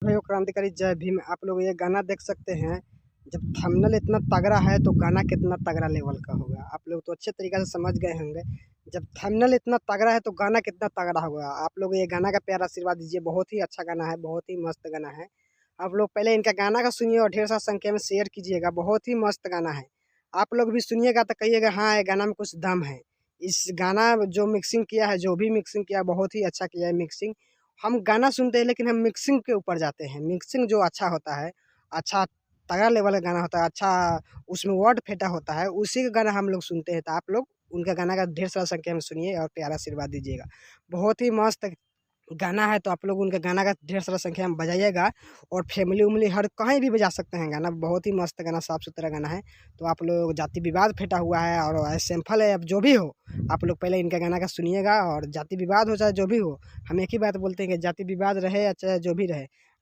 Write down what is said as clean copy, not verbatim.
भाइयों क्रांतिकारी जय भीम। आप लोग ये गाना देख सकते हैं। जब थंबनेल इतना तगड़ा है तो गाना कितना तगड़ा लेवल का होगा, आप लोग तो अच्छे तरीके से समझ गए होंगे। जब थंबनेल इतना तगड़ा है तो गाना कितना तगड़ा होगा। आप लोग ये गाना का प्यार आशीर्वाद दीजिए। बहुत ही अच्छा गाना है, बहुत ही मस्त गाना है। आप लोग पहले इनका गाना का सुनिए और ढेर सारा संख्या में शेयर कीजिएगा। बहुत ही मस्त गाना है। आप लोग भी सुनिएगा तो कहिएगा हाँ, ये गाना में कुछ दम है। इस गाना जो मिक्सिंग किया है, जो भी मिक्सिंग किया है, बहुत ही अच्छा किया है मिक्सिंग। हम गाना सुनते हैं लेकिन हम मिक्सिंग के ऊपर जाते हैं। मिक्सिंग जो अच्छा होता है, अच्छा तगड़ा लेवल का गाना होता है, अच्छा उसमें वर्ड फेंटा होता है, उसी का गाना हम लोग सुनते हैं। तो आप लोग उनका गाना का ढेर सारा संख्या में सुनिए और प्यारा आशीर्वाद दीजिएगा। बहुत ही मस्त गाना है, तो आप लोग उनके गाना का ढेर सारा संख्या में बजाइएगा। और फैमिली-उमिली हर कहीं भी बजा सकते हैं गाना। बहुत ही मस्त गाना, साफ-सुथरा गाना है। तो आप लोग जाति विवाद फेंटा हुआ है और सिंपल है, अब जो भी हो, आप लोग पहले इनका गाना का सुनिएगा। और जाति विवाद हो चाहे जो भी हो, हम एक ही बात बोलते हैं कि जाति विवाद रहे या चाहे जो भी रहे,